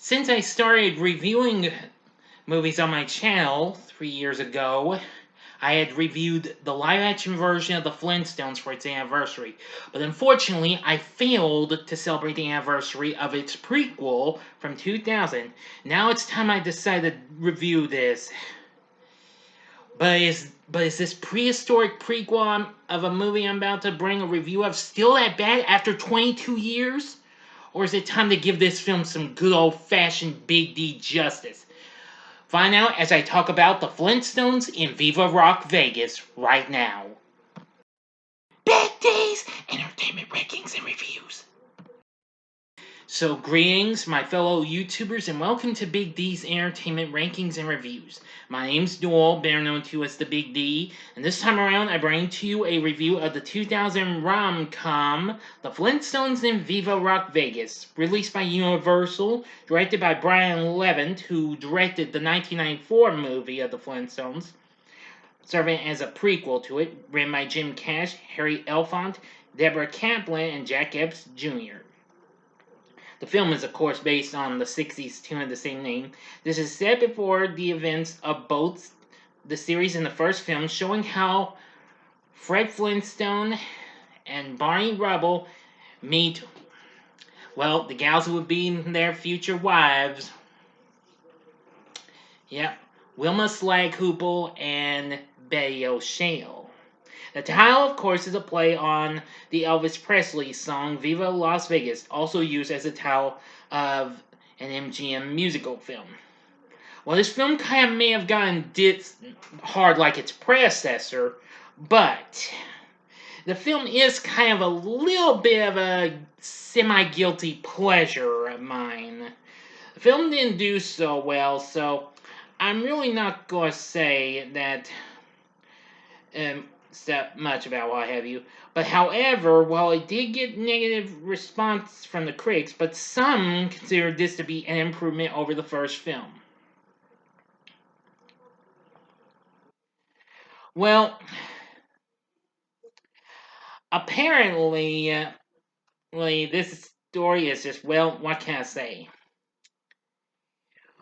Since I started reviewing movies on my channel 3 years ago, I had reviewed the live action version of the Flintstones for its anniversary. But unfortunately, I failed to celebrate the anniversary of its prequel from 2000. Now it's time I decide to review this. But is this prehistoric prequel of a movie I'm about to bring a review of still that bad after 22 years? Or is it time to give this film some good old-fashioned Big D justice? Find out as I talk about the Flintstones in Viva Rock Vegas right now. Big D's Entertainment Rankings and Reviews. So greetings, my fellow YouTubers, and welcome to Big D's Entertainment Rankings and Reviews. My name's Noel, better known to as the Big D, and this time around I bring to you a review of the 2000 rom-com, The Flintstones in Viva Rock Vegas, released by Universal, directed by Brian Levant, who directed the 1994 movie of The Flintstones, serving as a prequel to it, written by Jim Cash, Harry Elfont, Deborah Kaplan, and Jack Epps Jr. The film is, of course, based on the 60s tune of the same name. This is set before the events of both the series and the first film, showing how Fred Flintstone and Barney Rubble meet, well, the gals who would be their future wives. Yep, Wilma Slaghoople and Betty O'Shea. The title, of course, is a play on the Elvis Presley song Viva Las Vegas, also used as the title of an MGM musical film. Well, this film kind of may have gotten hard like its predecessor, but the film is kind of a little bit of a semi-guilty pleasure of mine. The film didn't do so well, so I'm really not going to say that much about what have you. But however, while it did get negative response from the critics, but some considered this to be an improvement over the first film. Well, apparently, this story is just, well, what can I say?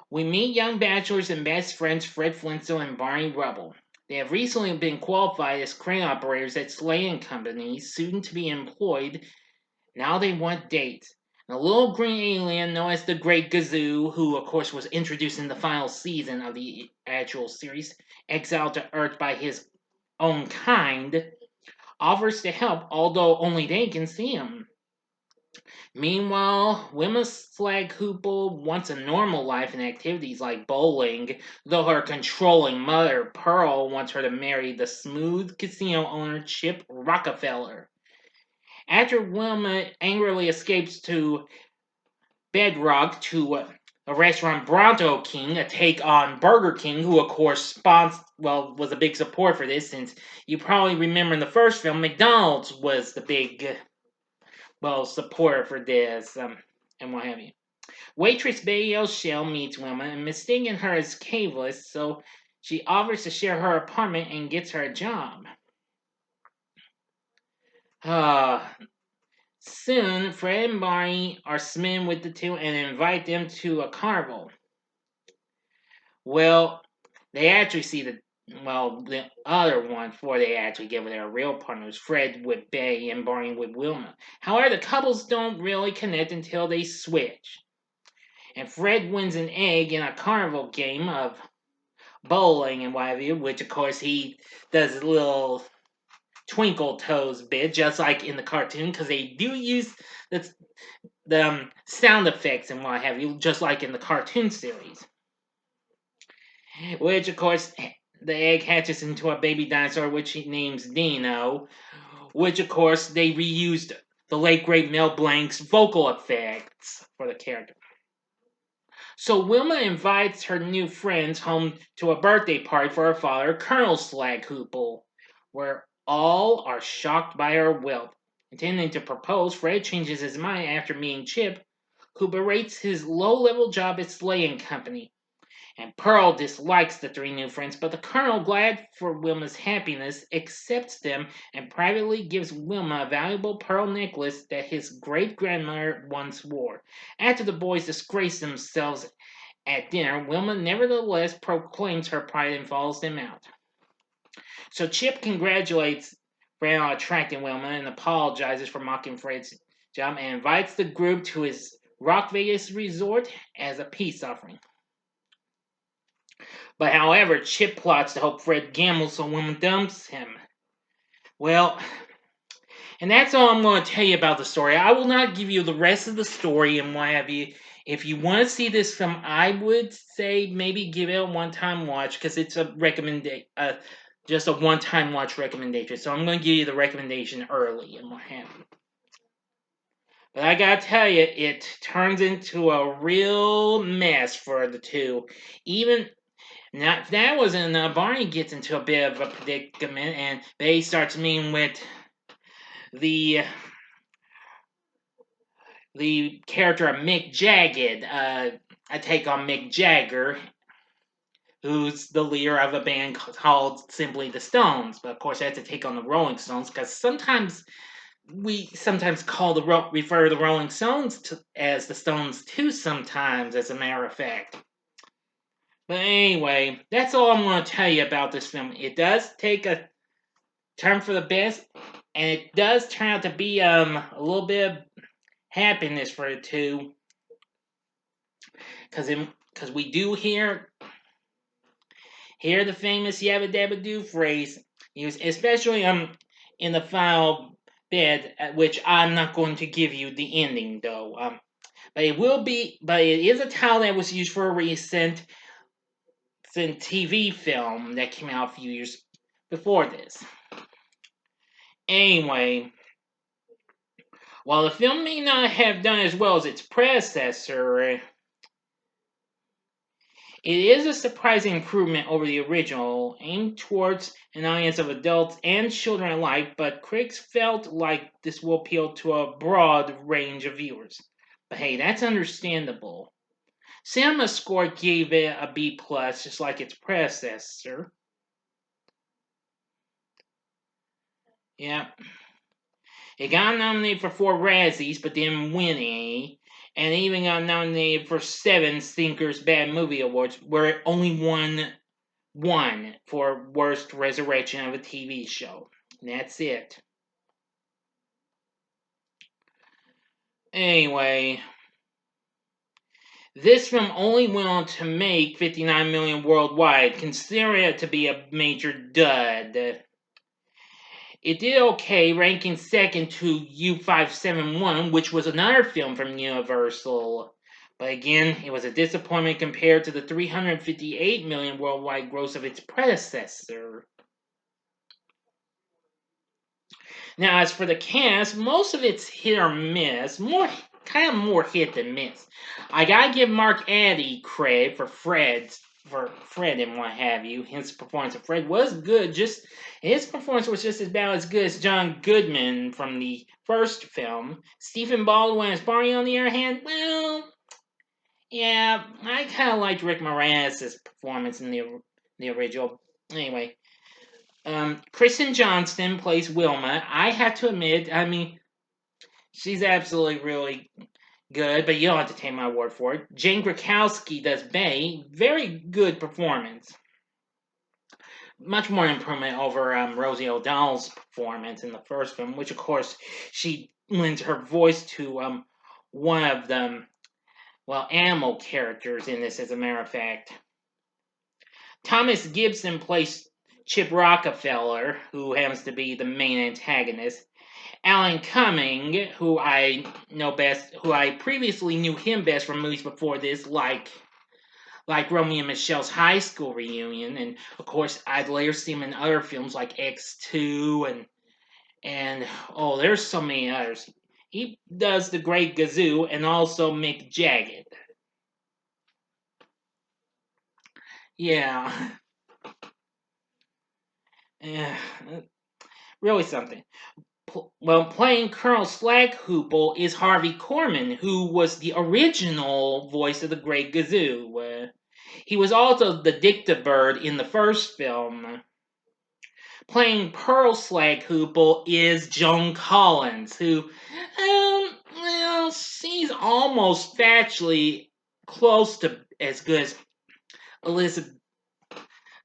We meet young bachelors and best friends Fred Flintstone and Barney Rubble. They have recently been qualified as crane operators at sleighing companies, soon to be employed. Now they want dates. And a little green alien known as the Great Gazoo, who of course was introduced in the final season of the actual series, exiled to Earth by his own kind, offers to help, although only they can see him. Meanwhile, Wilma Slaghoople wants a normal life and activities like bowling, though her controlling mother, Pearl, wants her to marry the smooth casino owner Chip Rockefeller. After Wilma angrily escapes to Bedrock to a restaurant Bronto King, a take on Burger King, who of course was a big support for this, since you probably remember in the first film, McDonald's was the big supporter for this, and what have you. Waitress Betty O'Shea meets Wilma and mistaking her as Caveless, so she offers to share her apartment and gets her a job. Soon, Fred and Barney are smitten with the two and invite them to a carnival. Well, they actually see the other one before they actually give their real partners, Fred with Betty and Barney with Wilma. However, the couples don't really connect until they switch. And Fred wins an egg in a carnival game of bowling and what have you, which of course he does a little twinkle toes bit, just like in the cartoon, because they do use the sound effects and what have you, just like in the cartoon series. Which, of course, the egg hatches into a baby dinosaur, which he names Dino, which, of course, they reused the late great Mel Blanc's vocal effects for the character. So Wilma invites her new friends home to a birthday party for her father, Colonel Slaghoople, where all are shocked by her wealth. Intending to propose, Fred changes his mind after meeting Chip, who berates his low-level job at sleighing company. And Pearl dislikes the three new friends, but the Colonel, glad for Wilma's happiness, accepts them and privately gives Wilma a valuable pearl necklace that his great-grandmother once wore. After the boys disgrace themselves at dinner, Wilma nevertheless proclaims her pride and follows them out. So Chip congratulates Fred on attracting Wilma and apologizes for mocking Fred's job and invites the group to his Rock Vegas resort as a peace offering. But however, Chip plots to help Fred gamble so Wilma dumps him. Well, and that's all I'm going to tell you about the story. I will not give you the rest of the story and what have you. If you want to see this film, I would say maybe give it a one-time watch because it's a just a one-time watch recommendation. So I'm going to give you the recommendation early and what have you. But I gotta tell you, it turns into a real mess for the two. Even now, if that wasn't enough, Barney gets into a bit of a predicament, and they starts meeting with the character of Mick Jagged, a take on Mick Jagger, who's the leader of a band called simply the Stones. But of course, that's a take on the Rolling Stones, because we sometimes refer the Rolling Stones as the Stones too. Sometimes, as a matter of fact. But anyway, that's all I'm going to tell you about this film. It does take a turn for the best, and it does turn out to be a little bit of happiness for the two, because we do hear the famous yabba dabba doo phrase used, especially in the final bit, which I'm not going to give you the ending though. But it is a title that was used for a recent TV film that came out a few years before this. Anyway, while the film may not have done as well as its predecessor, it is a surprising improvement over the original, aimed towards an audience of adults and children alike, but critics felt like this will appeal to a broad range of viewers. But hey, that's understandable. Cinema Score gave it a B+, just like its predecessor. Yeah. It got nominated for 4 Razzies, but didn't win any. And even got nominated for 7 Stinker's Bad Movie Awards, where it only won 1 for Worst Resurrection of a TV Show. And that's it. Anyway, this film only went on to make $59 million worldwide, considering it to be a major dud. It did okay, ranking second to U571, which was another film from Universal. But again, it was a disappointment compared to the $358 million worldwide gross of its predecessor. Now, as for the cast, most of it's hit or miss, more hit than miss. I gotta give Mark Addy credit for Fred and what have you. His performance of Fred was good. His performance was just as bad as good as John Goodman from the first film. Stephen Baldwin as Barney, on the other hand, well, yeah, I kind of liked Rick Moranis' performance in the original. Anyway, Kristen Johnston plays Wilma. I have to admit, I mean, she's absolutely really good, but you don't have to take my word for it. Jane Krakowski does Bay. Very good performance. Much more improvement over Rosie O'Donnell's performance in the first film, which of course she lends her voice to one of the animal characters in this, as a matter of fact. Thomas Gibson plays Chip Rockefeller, who happens to be the main antagonist. Alan Cumming, who I know best, who I previously knew him best from movies before this, like Romeo and Michelle's High School Reunion, and of course I'd later see him in other films like X2 and there's so many others. He does The Great Gazoo and also Mick Jagged. Yeah. Really something. Playing Colonel Slaghoople is Harvey Korman, who was the original voice of the Great Gazoo. He was also the Dictabird in the first film. Playing Pearl Slaghoople is Joan Collins, who, well, she's almost factually close to as good as Elizabeth.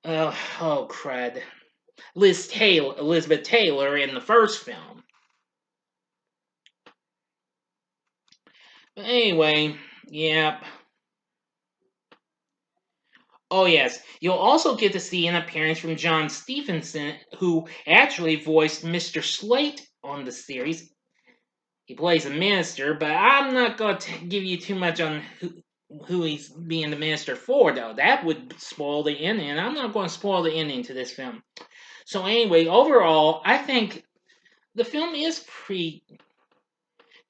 Oh crud, Elizabeth Taylor in the first film. But anyway, yep. Oh yes, you'll also get to see an appearance from John Stephenson, who actually voiced Mr. Slate on the series. He plays a minister, but I'm not going to give you too much on who he's being the minister for, though. That would spoil the ending, and I'm not going to spoil the ending to this film. So anyway, overall, I think the film is pretty,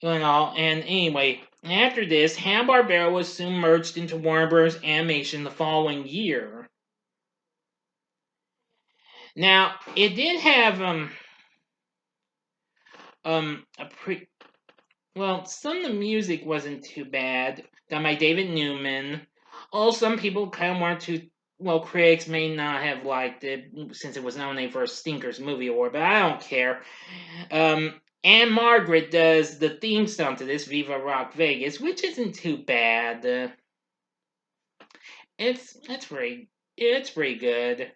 and anyway, after this, Hanna-Barbera was soon merged into Warner Bros. Animation the following year. Now, it did have some of the music wasn't too bad, done by David Newman. Some people kind of wanted to. Well, critics may not have liked it since it was nominated for a Stinkers Movie Award, but I don't care. Anne Margaret does the theme song to this, Viva Rock Vegas, which isn't too bad. It's pretty good.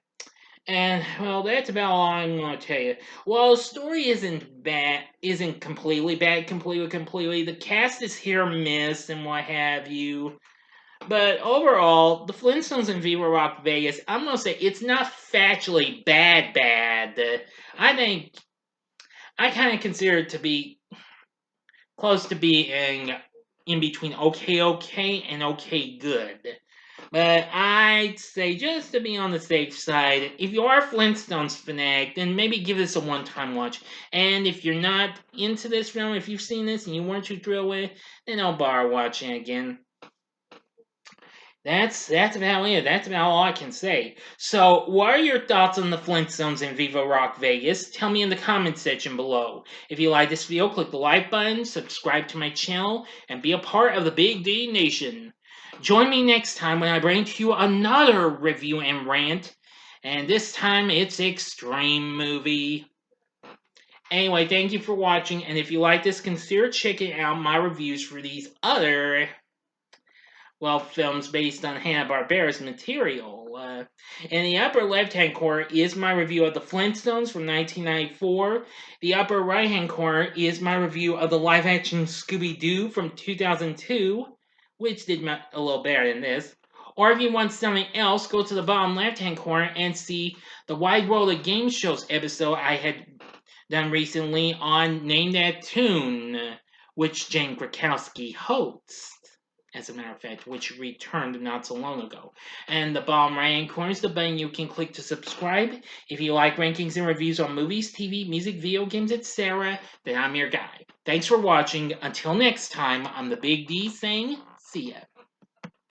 And well, that's about all I'm going to tell you. Well, the story isn't completely bad, completely. The cast is hit or miss and what have you. But overall, the Flintstones and Viva Rock Vegas, I'm going to say it's not factually bad. I think I kind of consider it to be close to being in between okay, and okay good. But I'd say, just to be on the safe side, if you are a Flintstones fanatic, then maybe give this a one-time watch. And if you're not into this film, if you've seen this and you weren't too thrilled with it, then don't bother watching again. That's about it. That's about all I can say. So, what are your thoughts on the Flintstones and Viva Rock Vegas? Tell me in the comments section below. If you like this video, click the like button, subscribe to my channel, and be a part of the Big D Nation. Join me next time when I bring to you another review and rant, and this time it's Extreme Movie. Anyway, thank you for watching, and if you like this, consider checking out my reviews for these other films based on Hanna-Barbera's material. In the upper left-hand corner is my review of the Flintstones from 1994. The upper right-hand corner is my review of the live-action Scooby-Doo from 2002, which did a little better than this. Or if you want something else, go to the bottom left-hand corner and see the Wide World of Game Shows episode I had done recently on Name That Tune, which Jane Krakowski hosts, as a matter of fact, which returned not so long ago. And the bottom right-hand corner is the button you can click to subscribe. If you like rankings and reviews on movies, TV, music, video games, etc., then I'm your guy. Thanks for watching. Until next time, I'm the Big D saying, see ya.